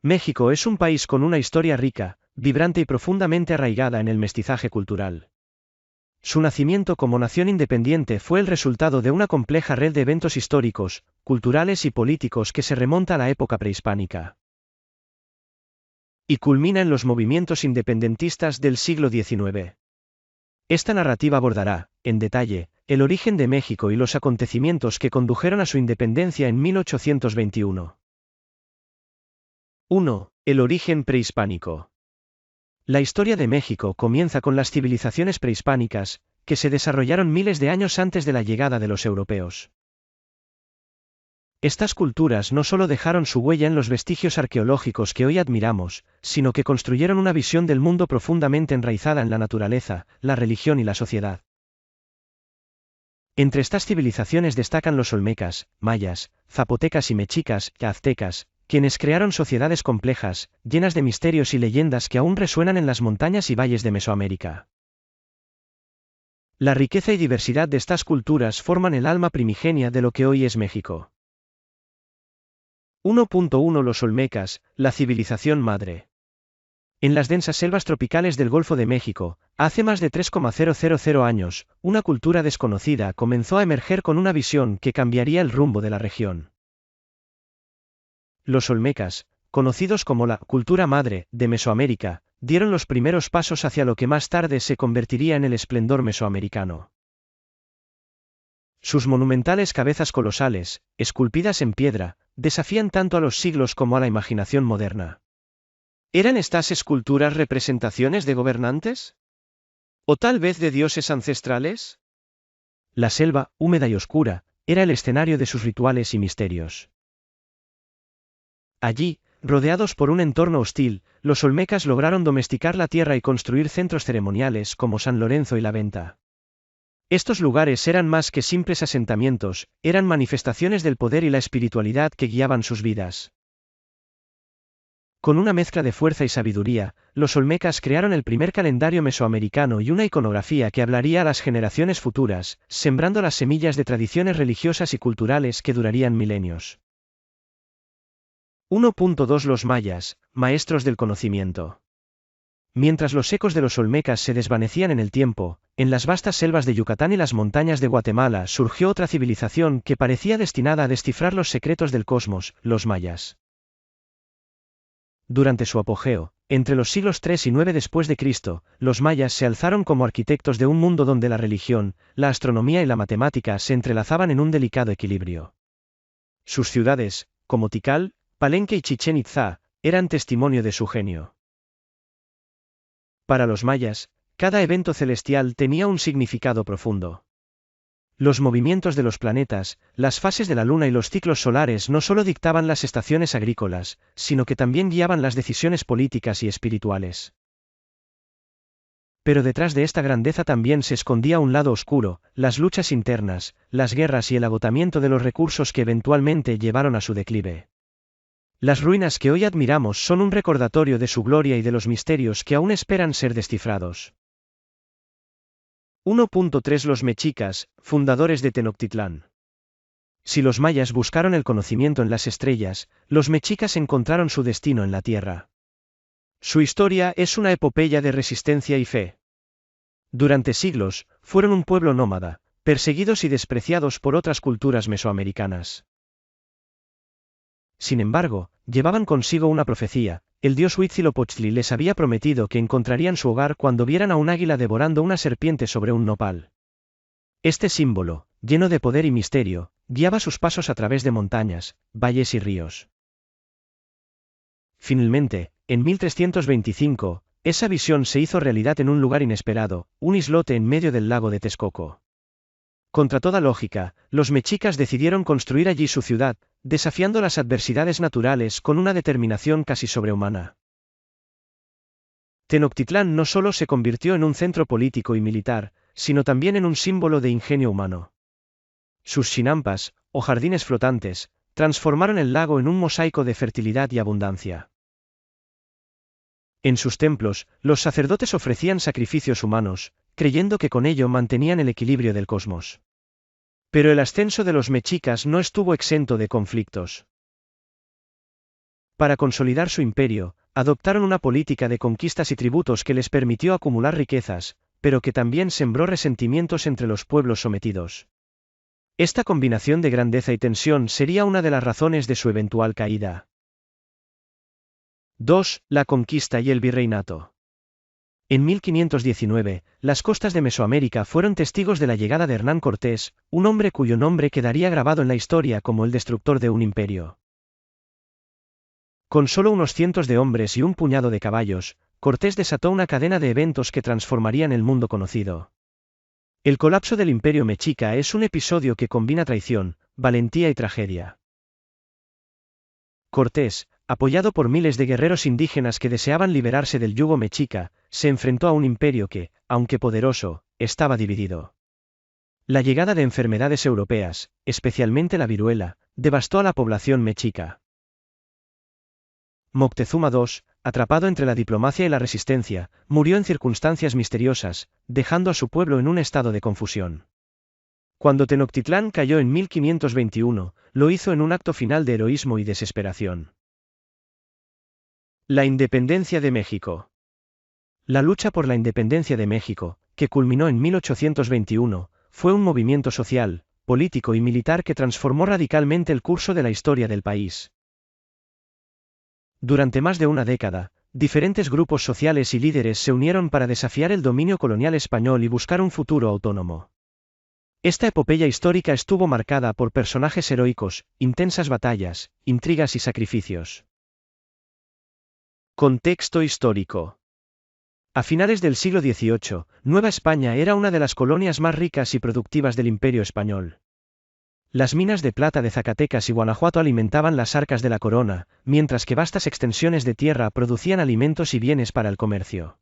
México es un país con una historia rica, vibrante y profundamente arraigada en el mestizaje cultural. Su nacimiento como nación independiente fue el resultado de una compleja red de eventos históricos, culturales y políticos que se remonta a la época prehispánica y culmina en los movimientos independentistas del siglo XIX. Esta narrativa abordará, en detalle, el origen de México y los acontecimientos que condujeron a su independencia en 1821. 1. El origen prehispánico. La historia de México comienza con las civilizaciones prehispánicas, que se desarrollaron miles de años antes de la llegada de los europeos. Estas culturas no solo dejaron su huella en los vestigios arqueológicos que hoy admiramos, sino que construyeron una visión del mundo profundamente enraizada en la naturaleza, la religión y la sociedad. Entre estas civilizaciones destacan los olmecas, mayas, zapotecas y mexicas, y aztecas, quienes crearon sociedades complejas, llenas de misterios y leyendas que aún resuenan en las montañas y valles de Mesoamérica. La riqueza y diversidad de estas culturas forman el alma primigenia de lo que hoy es México. 1.1 Los olmecas, la civilización madre. En las densas selvas tropicales del Golfo de México, hace más de 3,000 años, una cultura desconocida comenzó a emerger con una visión que cambiaría el rumbo de la región. Los olmecas, conocidos como la cultura madre de Mesoamérica, dieron los primeros pasos hacia lo que más tarde se convertiría en el esplendor mesoamericano. Sus monumentales cabezas colosales, esculpidas en piedra, desafían tanto a los siglos como a la imaginación moderna. ¿Eran estas esculturas representaciones de gobernantes? ¿O tal vez de dioses ancestrales? La selva, húmeda y oscura, era el escenario de sus rituales y misterios. Allí, rodeados por un entorno hostil, los olmecas lograron domesticar la tierra y construir centros ceremoniales como San Lorenzo y la Venta. Estos lugares eran más que simples asentamientos, eran manifestaciones del poder y la espiritualidad que guiaban sus vidas. Con una mezcla de fuerza y sabiduría, los olmecas crearon el primer calendario mesoamericano y una iconografía que hablaría a las generaciones futuras, sembrando las semillas de tradiciones religiosas y culturales que durarían milenios. 1.2 Los mayas, maestros del conocimiento. Mientras los ecos de los olmecas se desvanecían en el tiempo, en las vastas selvas de Yucatán y las montañas de Guatemala surgió otra civilización que parecía destinada a descifrar los secretos del cosmos, los mayas. Durante su apogeo, entre los siglos 3 y 9 después de Cristo, los mayas se alzaron como arquitectos de un mundo donde la religión, la astronomía y la matemática se entrelazaban en un delicado equilibrio. Sus ciudades, como Tikal, Palenque y Chichén Itzá, eran testimonio de su genio. Para los mayas, cada evento celestial tenía un significado profundo. Los movimientos de los planetas, las fases de la luna y los ciclos solares no solo dictaban las estaciones agrícolas, sino que también guiaban las decisiones políticas y espirituales. Pero detrás de esta grandeza también se escondía un lado oscuro, las luchas internas, las guerras y el agotamiento de los recursos que eventualmente llevaron a su declive. Las ruinas que hoy admiramos son un recordatorio de su gloria y de los misterios que aún esperan ser descifrados. 1.3 Los mexicas, fundadores de Tenochtitlán. Si los mayas buscaron el conocimiento en las estrellas, los mexicas encontraron su destino en la tierra. Su historia es una epopeya de resistencia y fe. Durante siglos, fueron un pueblo nómada, perseguidos y despreciados por otras culturas mesoamericanas. Sin embargo, llevaban consigo una profecía: el dios Huitzilopochtli les había prometido que encontrarían su hogar cuando vieran a un águila devorando una serpiente sobre un nopal. Este símbolo, lleno de poder y misterio, guiaba sus pasos a través de montañas, valles y ríos. Finalmente, en 1325, esa visión se hizo realidad en un lugar inesperado, un islote en medio del lago de Texcoco. Contra toda lógica, los mexicas decidieron construir allí su ciudad, desafiando las adversidades naturales con una determinación casi sobrehumana. Tenochtitlán no solo se convirtió en un centro político y militar, sino también en un símbolo de ingenio humano. Sus chinampas, o jardines flotantes, transformaron el lago en un mosaico de fertilidad y abundancia. En sus templos, los sacerdotes ofrecían sacrificios humanos, creyendo que con ello mantenían el equilibrio del cosmos. Pero el ascenso de los mexicas no estuvo exento de conflictos. Para consolidar su imperio, adoptaron una política de conquistas y tributos que les permitió acumular riquezas, pero que también sembró resentimientos entre los pueblos sometidos. Esta combinación de grandeza y tensión sería una de las razones de su eventual caída. 2. La conquista y el virreinato. En 1519, las costas de Mesoamérica fueron testigos de la llegada de Hernán Cortés, un hombre cuyo nombre quedaría grabado en la historia como el destructor de un imperio. Con solo unos cientos de hombres y un puñado de caballos, Cortés desató una cadena de eventos que transformarían el mundo conocido. El colapso del imperio mexica es un episodio que combina traición, valentía y tragedia. Cortés, apoyado por miles de guerreros indígenas que deseaban liberarse del yugo mexica, se enfrentó a un imperio que, aunque poderoso, estaba dividido. La llegada de enfermedades europeas, especialmente la viruela, devastó a la población mexica. Moctezuma II, atrapado entre la diplomacia y la resistencia, murió en circunstancias misteriosas, dejando a su pueblo en un estado de confusión. Cuando Tenochtitlán cayó en 1521, lo hizo en un acto final de heroísmo y desesperación. La independencia de México. La lucha por la independencia de México, que culminó en 1821, fue un movimiento social, político y militar que transformó radicalmente el curso de la historia del país. Durante más de una década, diferentes grupos sociales y líderes se unieron para desafiar el dominio colonial español y buscar un futuro autónomo. Esta epopeya histórica estuvo marcada por personajes heroicos, intensas batallas, intrigas y sacrificios. Contexto histórico. A finales del siglo XVIII, Nueva España era una de las colonias más ricas y productivas del Imperio español. Las minas de plata de Zacatecas y Guanajuato alimentaban las arcas de la corona, mientras que vastas extensiones de tierra producían alimentos y bienes para el comercio.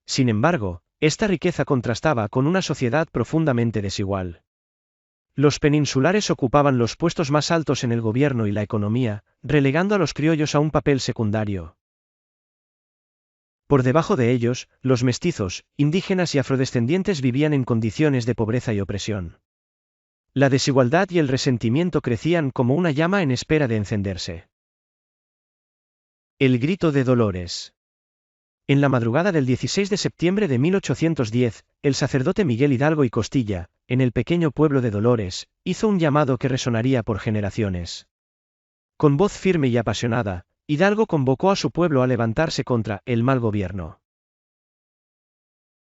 Sin embargo, esta riqueza contrastaba con una sociedad profundamente desigual. Los peninsulares ocupaban los puestos más altos en el gobierno y la economía, relegando a los criollos a un papel secundario. Por debajo de ellos, los mestizos, indígenas y afrodescendientes vivían en condiciones de pobreza y opresión. La desigualdad y el resentimiento crecían como una llama en espera de encenderse. El grito de Dolores. En la madrugada del 16 de septiembre de 1810, el sacerdote Miguel Hidalgo y Costilla, en el pequeño pueblo de Dolores, hizo un llamado que resonaría por generaciones. Con voz firme y apasionada, Hidalgo convocó a su pueblo a levantarse contra el mal gobierno.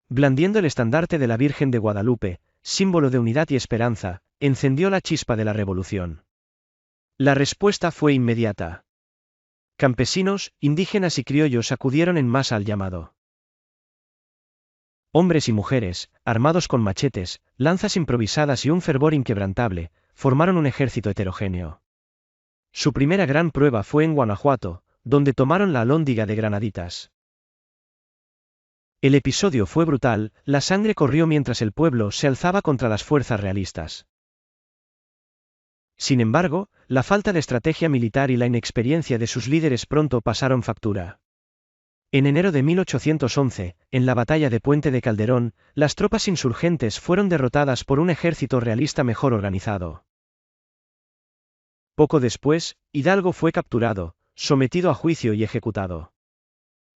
Blandiendo el estandarte de la Virgen de Guadalupe, símbolo de unidad y esperanza, encendió la chispa de la revolución. La respuesta fue inmediata. Campesinos, indígenas y criollos acudieron en masa al llamado. Hombres y mujeres, armados con machetes, lanzas improvisadas y un fervor inquebrantable, formaron un ejército heterogéneo. Su primera gran prueba fue en Guanajuato, donde tomaron la Alhóndiga de Granaditas. El episodio fue brutal, la sangre corrió mientras el pueblo se alzaba contra las fuerzas realistas. Sin embargo, la falta de estrategia militar y la inexperiencia de sus líderes pronto pasaron factura. En enero de 1811, en la batalla de Puente de Calderón, las tropas insurgentes fueron derrotadas por un ejército realista mejor organizado. Poco después, Hidalgo fue capturado, sometido a juicio y ejecutado.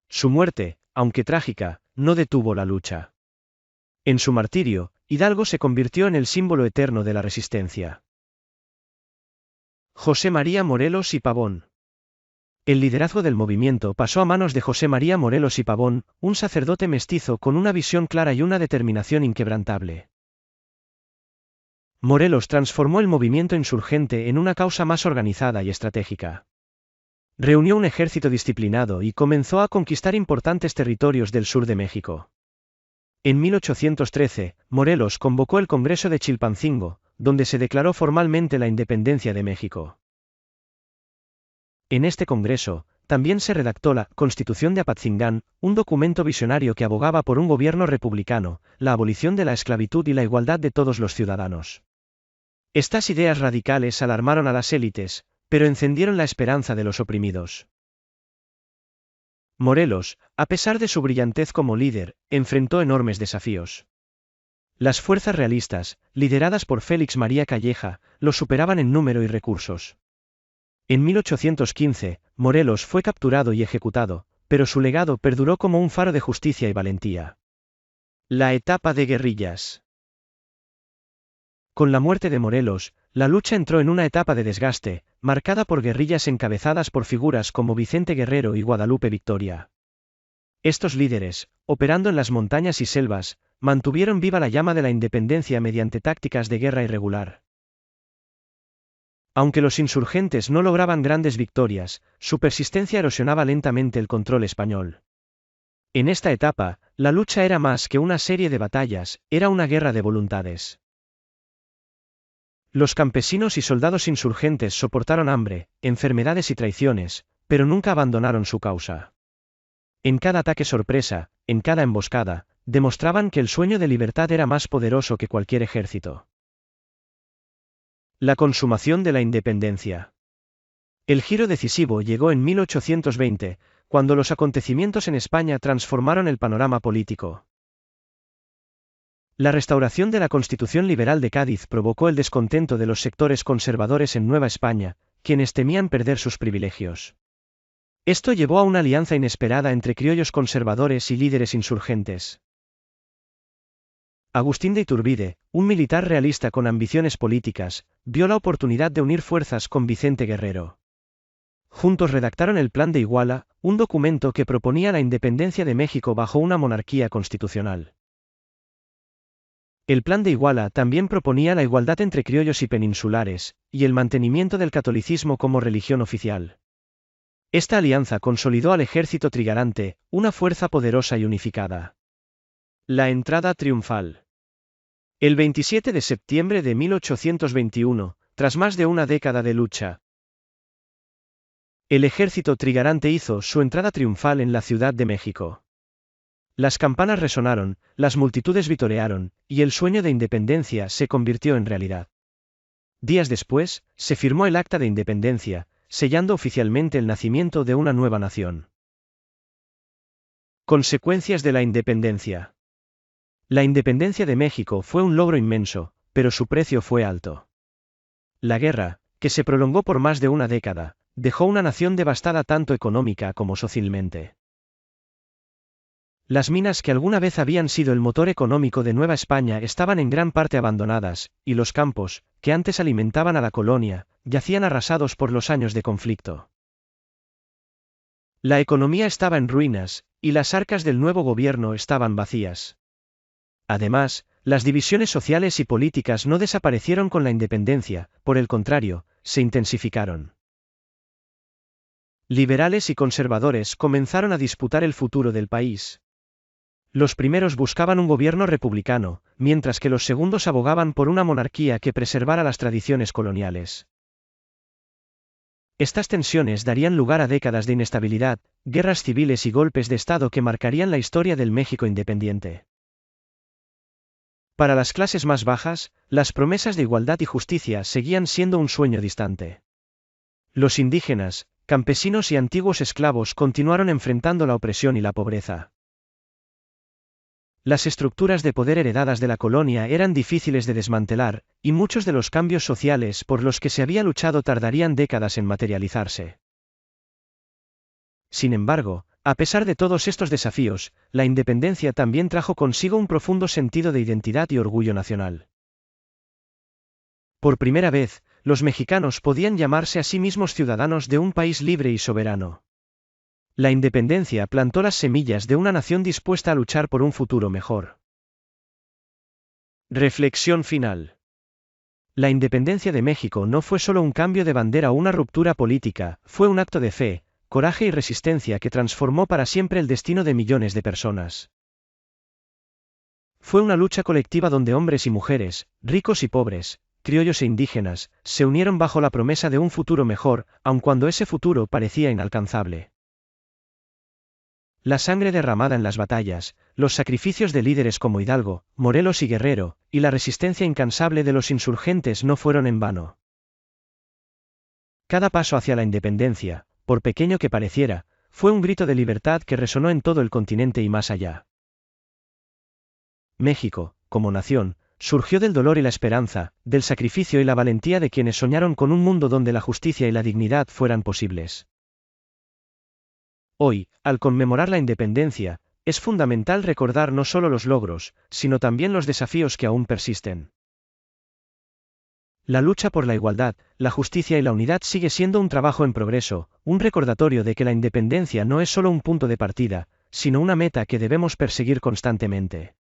Su muerte, aunque trágica, no detuvo la lucha. En su martirio, Hidalgo se convirtió en el símbolo eterno de la resistencia. José María Morelos y Pavón. El liderazgo del movimiento pasó a manos de José María Morelos y Pavón, un sacerdote mestizo con una visión clara y una determinación inquebrantable. Morelos transformó el movimiento insurgente en una causa más organizada y estratégica. Reunió un ejército disciplinado y comenzó a conquistar importantes territorios del sur de México. En 1813, Morelos convocó el Congreso de Chilpancingo, donde se declaró formalmente la independencia de México. En este Congreso, también se redactó la Constitución de Apatzingán, un documento visionario que abogaba por un gobierno republicano, la abolición de la esclavitud y la igualdad de todos los ciudadanos. Estas ideas radicales alarmaron a las élites, pero encendieron la esperanza de los oprimidos. Morelos, a pesar de su brillantez como líder, enfrentó enormes desafíos. Las fuerzas realistas, lideradas por Félix María Calleja, lo superaban en número y recursos. En 1815, Morelos fue capturado y ejecutado, pero su legado perduró como un faro de justicia y valentía. La etapa de guerrillas. Con la muerte de Morelos, la lucha entró en una etapa de desgaste, marcada por guerrillas encabezadas por figuras como Vicente Guerrero y Guadalupe Victoria. Estos líderes, operando en las montañas y selvas, mantuvieron viva la llama de la independencia mediante tácticas de guerra irregular. Aunque los insurgentes no lograban grandes victorias, su persistencia erosionaba lentamente el control español. En esta etapa, la lucha era más que una serie de batallas, era una guerra de voluntades. Los campesinos y soldados insurgentes soportaron hambre, enfermedades y traiciones, pero nunca abandonaron su causa. En cada ataque sorpresa, en cada emboscada, demostraban que el sueño de libertad era más poderoso que cualquier ejército. La consumación de la independencia. El giro decisivo llegó en 1820, cuando los acontecimientos en España transformaron el panorama político. La restauración de la Constitución Liberal de Cádiz provocó el descontento de los sectores conservadores en Nueva España, quienes temían perder sus privilegios. Esto llevó a una alianza inesperada entre criollos conservadores y líderes insurgentes. Agustín de Iturbide, un militar realista con ambiciones políticas, vio la oportunidad de unir fuerzas con Vicente Guerrero. Juntos redactaron el Plan de Iguala, un documento que proponía la independencia de México bajo una monarquía constitucional. El Plan de Iguala también proponía la igualdad entre criollos y peninsulares, y el mantenimiento del catolicismo como religión oficial. Esta alianza consolidó al ejército trigarante, una fuerza poderosa y unificada. La entrada triunfal. El 27 de septiembre de 1821, tras más de una década de lucha, el ejército trigarante hizo su entrada triunfal en la Ciudad de México. Las campanas resonaron, las multitudes vitorearon, y el sueño de independencia se convirtió en realidad. Días después, se firmó el Acta de Independencia, sellando oficialmente el nacimiento de una nueva nación. Consecuencias de la independencia. La independencia de México fue un logro inmenso, pero su precio fue alto. La guerra, que se prolongó por más de una década, dejó una nación devastada tanto económica como socialmente. Las minas que alguna vez habían sido el motor económico de Nueva España estaban en gran parte abandonadas, y los campos, que antes alimentaban a la colonia, yacían arrasados por los años de conflicto. La economía estaba en ruinas, y las arcas del nuevo gobierno estaban vacías. Además, las divisiones sociales y políticas no desaparecieron con la independencia, por el contrario, se intensificaron. Liberales y conservadores comenzaron a disputar el futuro del país. Los primeros buscaban un gobierno republicano, mientras que los segundos abogaban por una monarquía que preservara las tradiciones coloniales. Estas tensiones darían lugar a décadas de inestabilidad, guerras civiles y golpes de Estado que marcarían la historia del México independiente. Para las clases más bajas, las promesas de igualdad y justicia seguían siendo un sueño distante. Los indígenas, campesinos y antiguos esclavos continuaron enfrentando la opresión y la pobreza. Las estructuras de poder heredadas de la colonia eran difíciles de desmantelar, y muchos de los cambios sociales por los que se había luchado tardarían décadas en materializarse. Sin embargo, a pesar de todos estos desafíos, la independencia también trajo consigo un profundo sentido de identidad y orgullo nacional. Por primera vez, los mexicanos podían llamarse a sí mismos ciudadanos de un país libre y soberano. La independencia plantó las semillas de una nación dispuesta a luchar por un futuro mejor. Reflexión final. La independencia de México no fue solo un cambio de bandera o una ruptura política, fue un acto de fe, coraje y resistencia que transformó para siempre el destino de millones de personas. Fue una lucha colectiva donde hombres y mujeres, ricos y pobres, criollos e indígenas, se unieron bajo la promesa de un futuro mejor, aun cuando ese futuro parecía inalcanzable. La sangre derramada en las batallas, los sacrificios de líderes como Hidalgo, Morelos y Guerrero, y la resistencia incansable de los insurgentes no fueron en vano. Cada paso hacia la independencia, por pequeño que pareciera, fue un grito de libertad que resonó en todo el continente y más allá. México, como nación, Surgió del dolor y la esperanza, del sacrificio y la valentía de quienes soñaron con un mundo donde la justicia y la dignidad fueran posibles. Hoy, al conmemorar la independencia, es fundamental recordar no solo los logros, sino también los desafíos que aún persisten. La lucha por la igualdad, la justicia y la unidad sigue siendo un trabajo en progreso, un recordatorio de que la independencia no es solo un punto de partida, sino una meta que debemos perseguir constantemente.